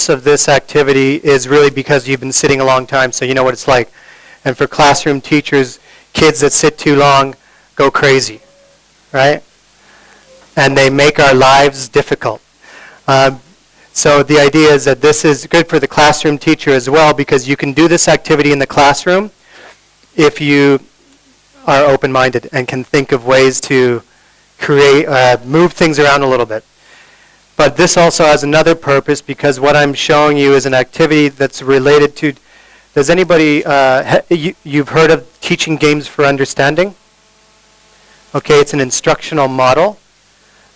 of this activity is really because you've been sitting a long time, so you know what it's like. And for classroom teachers, kids that sit too long go crazy, right? And they make our lives difficult. So the idea is that this is good for the classroom teacher as well, because you can do this activity in the classroom if you are open-minded and can think of ways to create, move things around a little bit. But this also has another purpose, because what I'm showing you is an activity that's related to, does anybody, you've heard of teaching games for understanding? Okay, it's an instructional model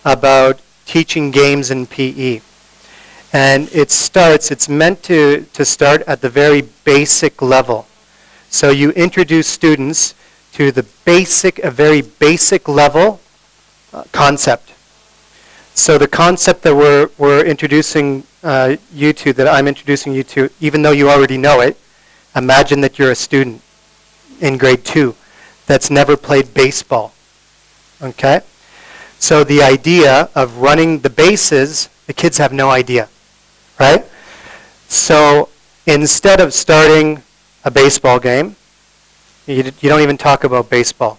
about teaching games in PE. And it's meant to start at the very basic level. So you introduce students to the a very basic level concept. So the concept that we're introducing you to, that I'm introducing you to, even though you already know it, imagine that you're a student in grade 2 that's never played baseball. Okay? So the idea of running the bases, the kids have no idea, right? So instead of starting a baseball game, you don't even talk about baseball.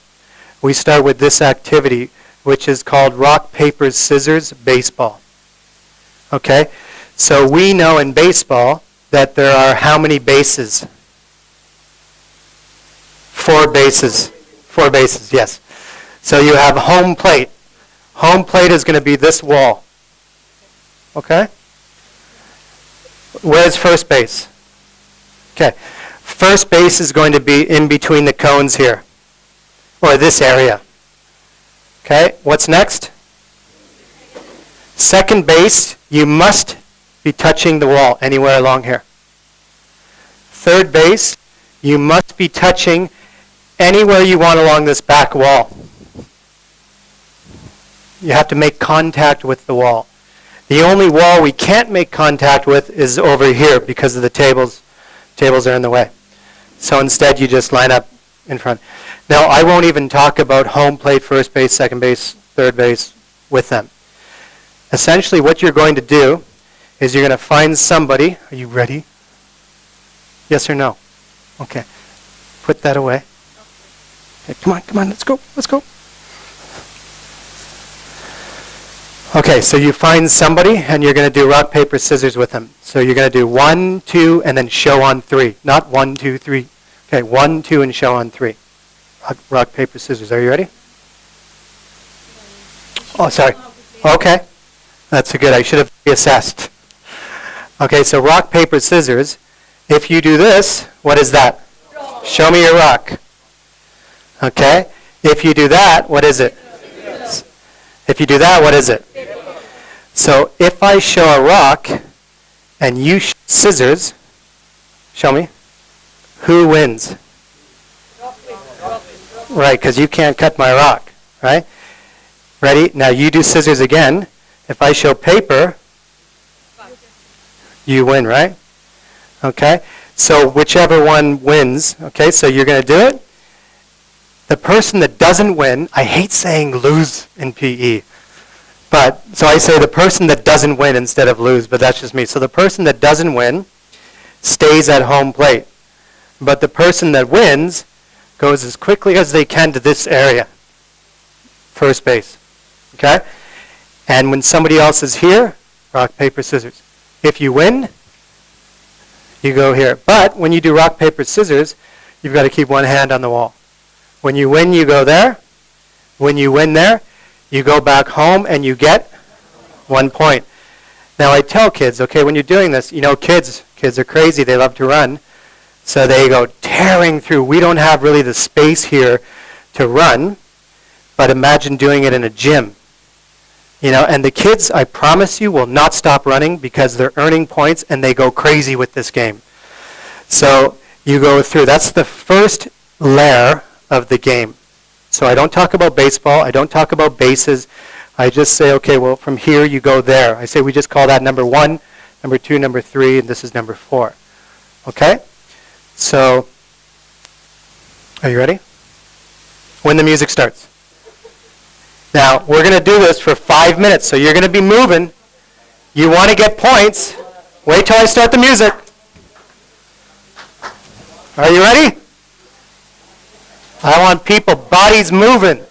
We start with this activity, which is called rock, paper, scissors, baseball. Okay? So we know in baseball that there are how many bases? 4 bases. 4 bases, yes. So you have home plate. Home plate is going to be this wall. Okay? Where's first base? Okay. First base is going to be in between the cones here, or this area. Okay, what's next? Second base, you must be touching the wall anywhere along here. Third base, you must be touching anywhere you want along this back wall. You have to make contact with the wall. The only wall we can't make contact with is over here because of the tables. Tables are in the way. So instead you just line up in front. Now I won't even talk about home plate, first base, second base, third base with them. Essentially what you're going to do is you're going to find somebody. Are you ready? Yes or no? Okay. Put that away. Okay, come on, let's go. Okay, so you find somebody and you're going to do rock, paper, scissors with them. So you're going to do 1, 2, and then show on 3. Not 1, 2, 3. Okay, 1, 2, and show on 3. Rock, paper, scissors. Are you ready? Oh, sorry. Okay. That's good. I should have reassessed. Okay, so rock, paper, scissors. If you do this, what is that? Show me your rock. Okay. If you do that, what is it? If you do that, what is it? So if I show a rock and you scissors, show me, who wins? Right, because you can't cut my rock, right? Ready? Now you do scissors again. If I show paper, you win, right? Okay, so whichever one wins, okay, so you're going to do it. The person that doesn't win, I hate saying lose in PE, but so I say the person that doesn't win instead of lose, but that's just me. So the person that doesn't win stays at home plate, but the person that wins goes as quickly as they can to this area, first base, okay? And when somebody else is here, rock, paper, scissors. If you win, you go here. But when you do rock, paper, scissors, you've got to keep one hand on the wall. When you win, you go there. When you win there, you go back home and you get 1 point. Now I tell kids, okay, when you're doing this, you know, kids are crazy. They love to run. So they go tearing through. We don't have really the space here to run, but imagine doing it in a gym. You know, and the kids, I promise you, will not stop running because they're earning points and they go crazy with this game. So you go through. That's the first layer of the game. So I don't talk about baseball. I don't talk about bases. I just say, okay, well, from here you go there. I say we just call that number 1, number 2, number 3, and this is number 4. Okay? So, are you ready? When the music starts. Now, we're going to do this for 5 minutes, so you're going to be moving. You want to get points. Wait till I start the music. Are you ready? I want people, bodies moving.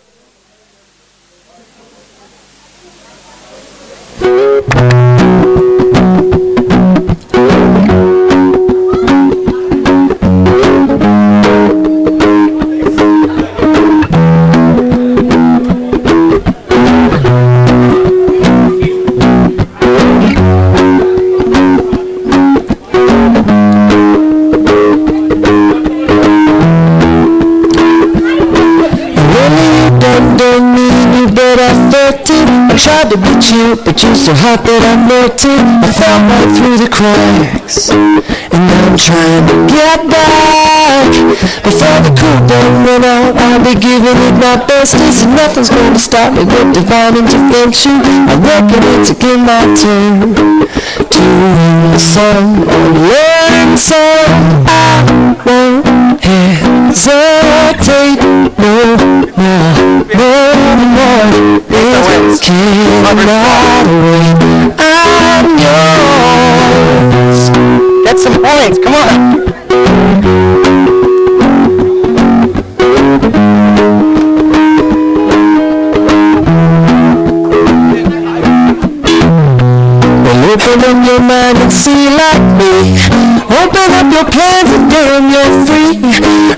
Tried to beat you, but you're so hot that I melted. I fell right through the cracks, and now I'm trying to get back. Before the cool down run out, I'll be giving it my best. Listen, nothing's going to stop me with divine intervention. I reckon it's again my turn to win the song or learn some. I won't hesitate no more, no more. Cannot wait, I'm yours. Get some points, come on. Well, open up your mind and see like me. Open up your plans and damn, you're free.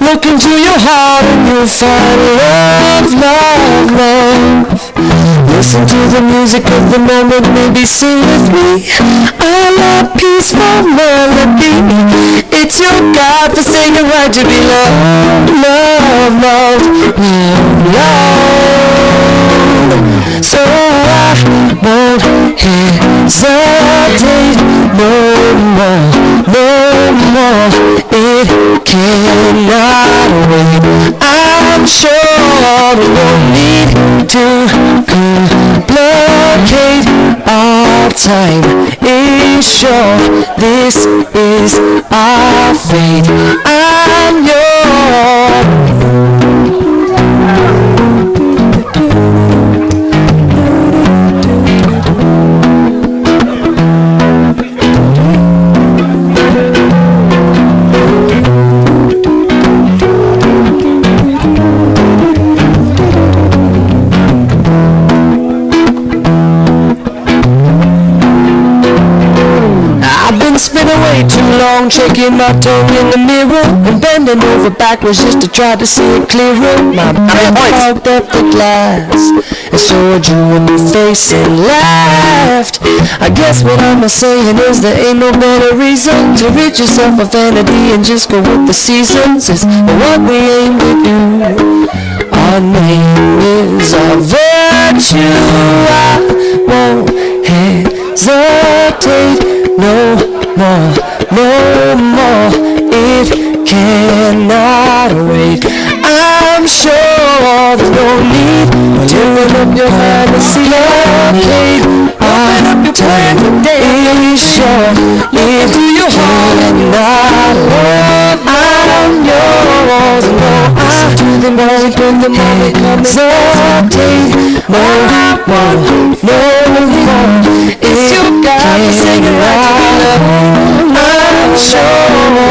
Look into your heart and you'll find love, love, love. Listen to the music of the moment, maybe sing with me. I love peaceful melody. It's your God-forsaken right to be loved, loved, loved, loved. So I won't hesitate no more, no more. It cannot wait. I'm sure we won't need to complicate. Our time is short. This is our fate. I'm yours. Spinning way too long, checking my tongue in the mirror and bending over backwards just to try to see it clearer. My brain fogged up the glass, and so I drew a new face and laughed. I guess what I'm saying is there ain't no better reason to rid yourself of vanity and just go with the seasons. It's what we aim to do. Our name is our virtue. I won't hesitate no more, no more. It cannot wait. I'm sure there's no need to open up your mind and see okay. Open up your plan today. Sure, into your heart and not love. I'm yours. No, I do the moment when the moment comes. Hesitate no more, no more. It's your God singing right to be loved. I'm sure no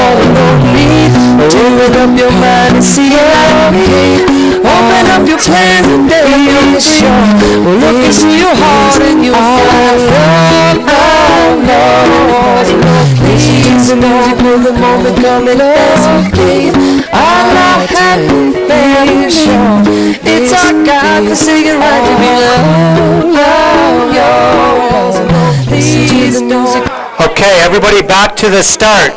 need to open up your mind and see okay. Open up your plans and they will sure. Well, look into your heart and you'll find love. Please the music when the moment comes and okay. I'm not happy, very sure. It's our God for singing right to be loved. Love yours. Please the music. Okay, everybody back to the start.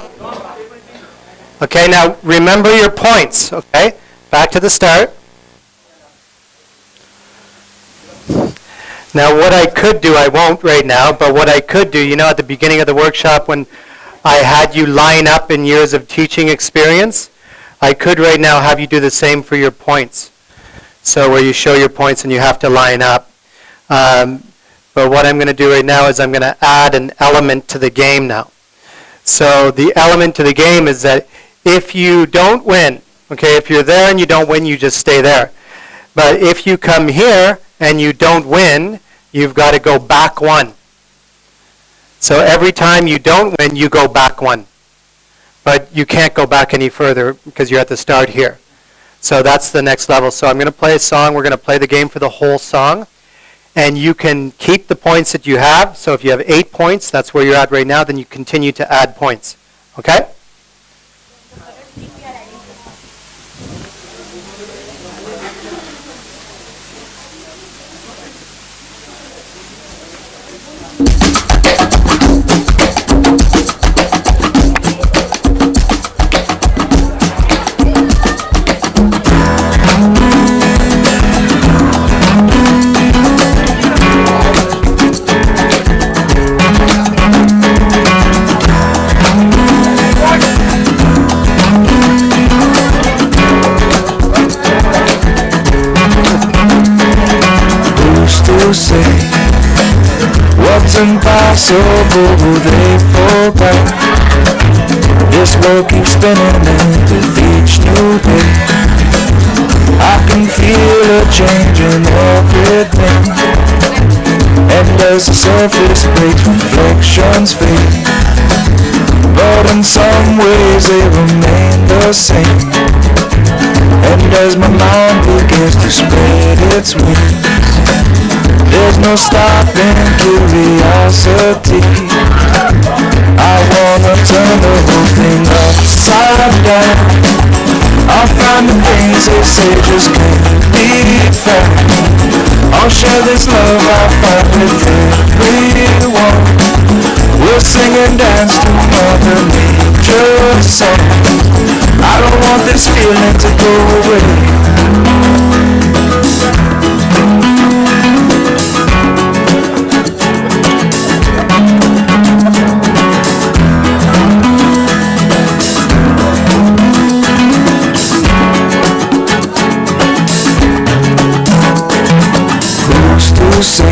Okay, now remember your points, okay? Back to the start. Now what I could do, I won't right now, but what I could do, you know, at the beginning of the workshop when I had you line up in years of teaching experience, I could right now have you do the same for your points. So where you show your points and you have to line up. But what I'm going to do right now is I'm going to add an element to the game now. So the element to the game is that if you don't win, okay, if you're there and you don't win, you just stay there. But if you come here and you don't win, you've got to go back one. So every time you don't win, you go back one. But you can't go back any further because you're at the start here. So that's the next level. So I'm going to play a song. We're going to play the game for the whole song. And you can keep the points that you have. So if you have 8 points, that's where you're at right now, then you continue to add points. Okay? Say what's impossible they forgot. This world keeps spinning and with each new day I can feel a change in everything. And as the surface breaks, reflections fade, but in some ways they remain the same. And as my mind begins to spread its wings, there's no stopping curiosity. I wanna turn the whole thing upside down. I'll find the things they say just can't be found. I'll share this love I find with everyone. We'll sing and dance to Mother Nature's song. I don't want this feeling to go away. Say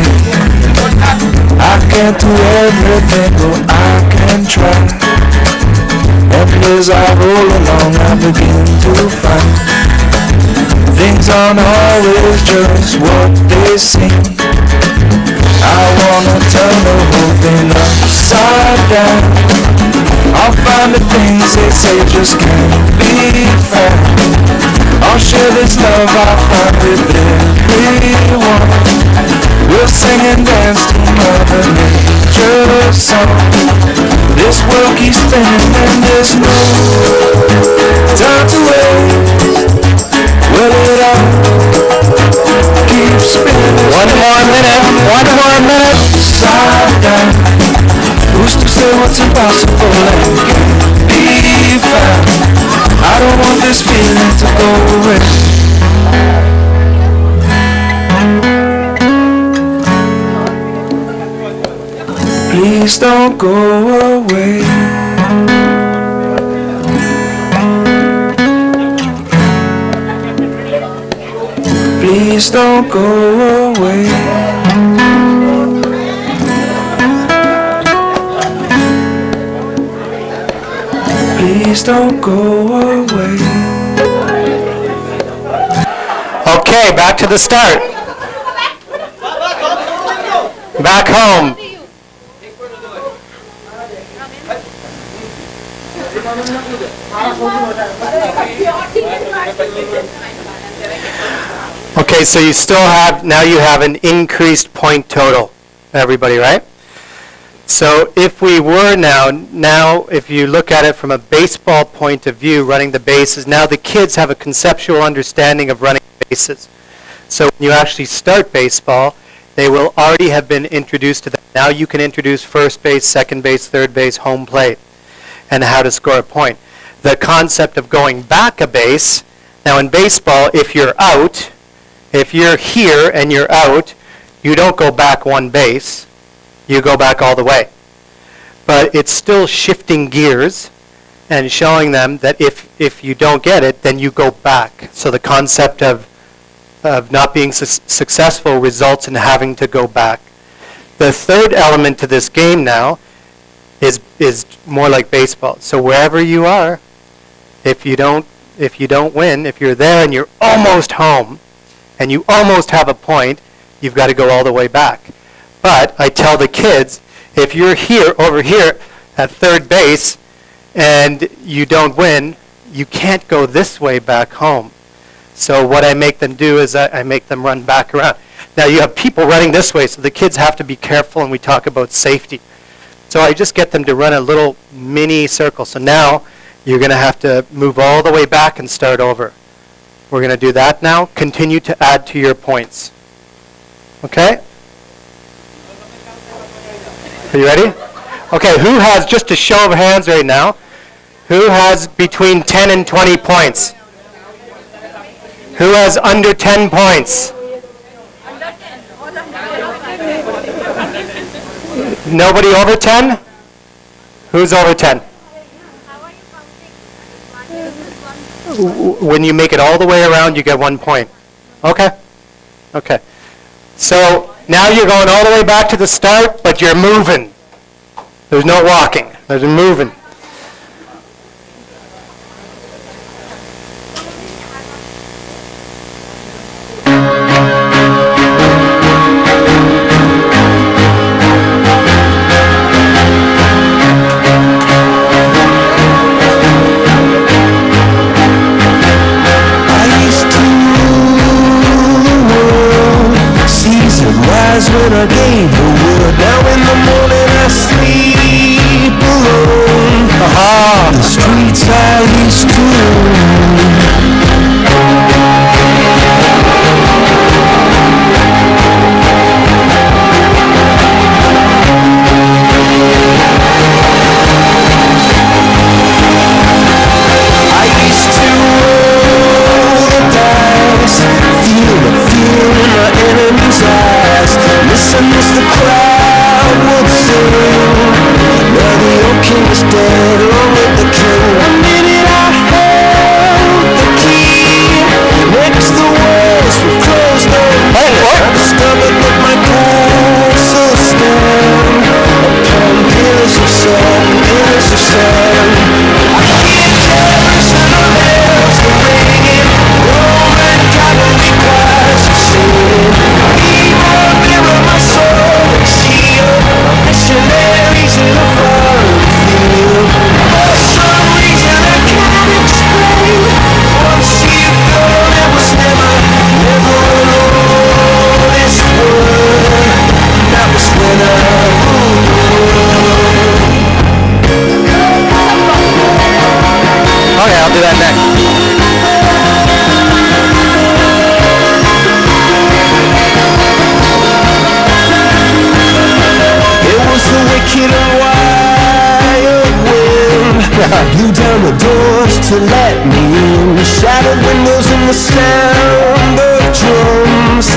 I can't do everything, but I can try. And as I roll along, I begin to find things aren't always just what they seem. I wanna turn the whole thing upside down. I'll find the things they say just can't be found. I'll share this love I find with everyone. We'll sing and dance to Mother Nature's song. This world keeps spinning and there's no time to wait. Well, it all keeps spinning. One more minute. Upside down. Who's to say what's impossible and can't be found? I don't want this feeling to go away. Please don't go away. Please don't go away. Please don't go away. Okay, back to the start. Back home. Okay, so you still have, now you have an increased point total, everybody, right? So if we were now if you look at it from a baseball point of view, running the bases, now the kids have a conceptual understanding of running bases. So when you actually start baseball, they will already have been introduced to that. Now you can introduce first base, second base, third base, home plate, and how to score a point. The concept of going back a base, now in baseball, if you're out, if you're here and you're out, you don't go back one base, you go back all the way. But it's still shifting gears and showing them that if you don't get it, then you go back. So the concept of not being successful results in having to go back. The third element to this game now is more like baseball. So wherever you are, if you don't win, if you're there and you're almost home and you almost have a point, you've got to go all the way back. But I tell the kids, if you're over here at third base, and you don't win, you can't go this way back home. So what I make them do is I make them run back around. Now you have people running this way, so the kids have to be careful, and we talk about safety. So I just get them to run a little mini circle. So now you're going to have to move all the way back and start over. We're going to do that now. Continue to add to your points. Okay? Are you ready? Okay, who has, just a show of hands right now, who has between 10 and 20 points? Who has under 10 points? Nobody over 10? Who's over 10? When you make it all the way around, you get 1 point. Okay? Okay. So now you're going all the way back to the start, but you're moving. There's no walking. There's moving. When I gave the word, now in the morning I sleep alone. The streets I used to I used to roll the dice, feel the fear in my enemy's eyes. Listen as the crowd would sing. Now the old king is dead, along with the king. One minute I held the key. Next the walls were closed on me. I discovered that my castle stand upon pillars of sand, pillars of sand. I hear Jerusalem bells are ringing, Roman cavalry choirs are singing. Mirror my soul and shield, missionaries in a foreign field. For some reason I can't explain, once you've gone it was never alone. This word, that was when I ruled the world. Okay, I'll do that next. The wicked and wild wind blew down the doors to let me in. Shattered windows and the sound of drums.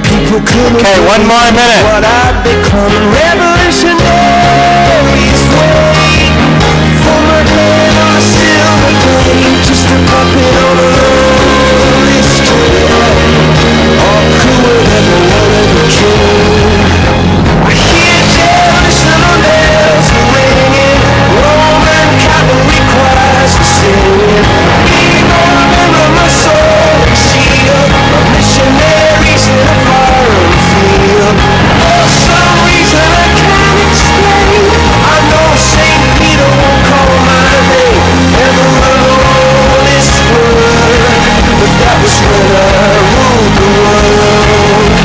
People couldn't one more minute. What I'd become. Revolutionaries wait for my head on a silver plate, just a puppet on a lonely string. Oh, who would ever wanted the king? I hear Jerusalem bells are ringing, Roman cavalry choirs are singing. Remember my soul and shield, my missionaries in a foreign field. For some reason I can't explain, I know St. Peter won't call my name. Never alone this word, but that was when I ruled the world.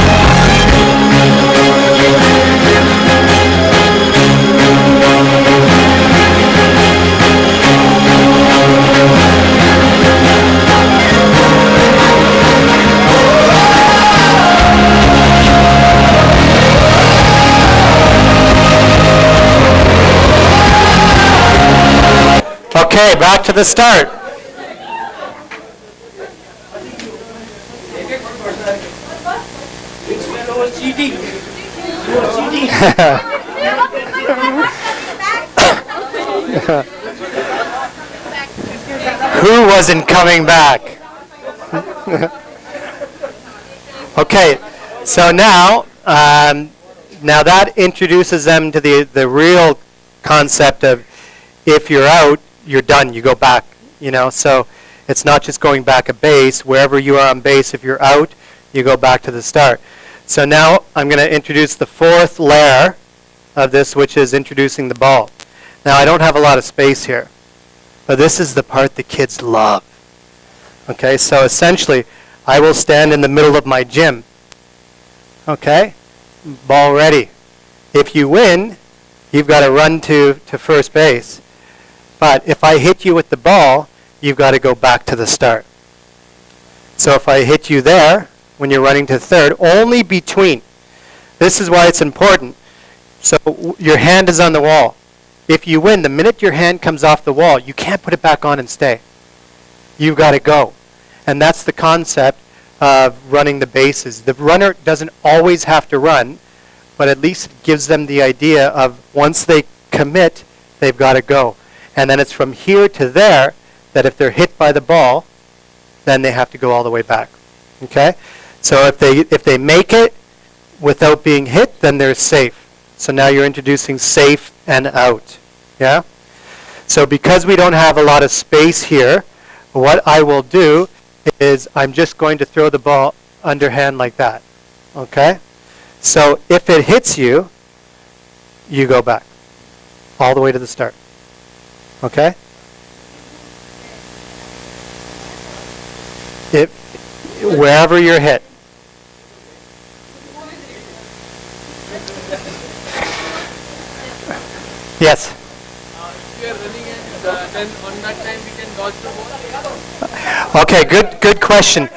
Okay, back to the start. Who wasn't coming back? Okay, so now that introduces them to the real concept of if you're out, you're done, you go back, so it's not just going back a base. Wherever you are on base, if you're out, you go back to the start. So now I'm going to introduce the fourth layer, of this, which is introducing the ball. Now, I don't have a lot of space here, but this is the part the kids love. Okay, so essentially, I will stand in the middle of my gym. Okay, ball ready. If you win, you've got to run to first base. But if I hit you with the ball, you've got to go back to the start. So if I hit you there, when you're running to third, only between. This is why it's important. So your hand is on the wall. If you win, the minute your hand comes off the wall, you can't put it back on and stay. You've got to go. And that's the concept of running the bases. The runner doesn't always have to run, but at least it gives them the idea of once they commit, they've got to go. And then it's from here to there that if they're hit by the ball, then they have to go all the way back. Okay? So if they make it without being hit, then they're safe. So now you're introducing safe and out. Yeah? So because we don't have a lot of space here, what I will do is I'm just going to throw the ball underhand like that. Okay? So if it hits you, you go back. All the way to the start. Okay? Wherever you're hit. Yes? If we are running and then on that time we can dodge the ball. Okay, good question.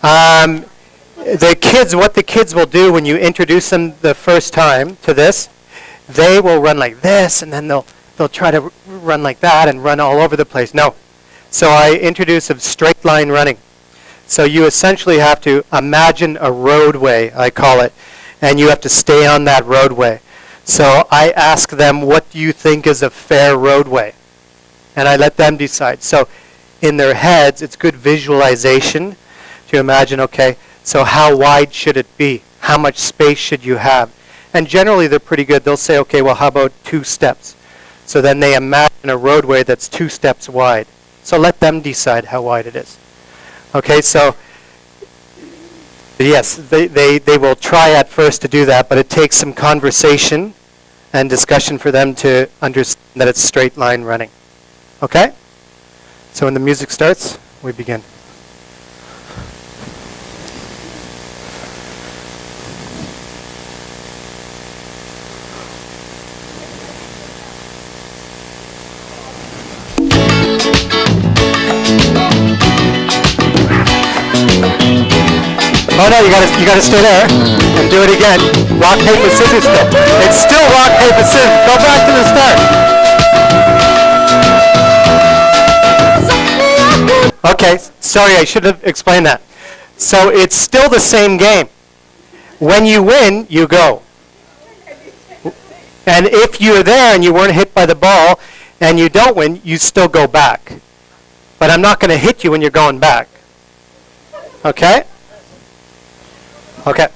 What the kids will do when you introduce them the first time to this, they will run like this, and then they'll try to run like that and run all over the place. No. So I introduce a straight line running. So you essentially have to imagine a roadway, I call it, and you have to stay on that roadway. So I ask them, what do you think is a fair roadway? And I let them decide. So in their heads, it's good visualization to imagine, okay, so how wide should it be? How much space should you have? And generally they're pretty good. They'll say, okay, well, how about 2 steps? So then they imagine a roadway that's 2 steps wide. So let them decide how wide it is. Okay, so yes, they will try at first to do that, but it takes some conversation and discussion for them to understand that it's straight line running. Okay? So when the music starts, we begin. Oh no, you gotta stay there and do it again. Rock, paper, scissors still. It's still rock, paper, scissors. Go back to the start. Okay, sorry, I should have explained that. So it's still the same game. When you win, you go. And if you're there and you weren't hit by the ball and you don't win, you still go back. But I'm not going to hit you when you're going back. Okay? Okay.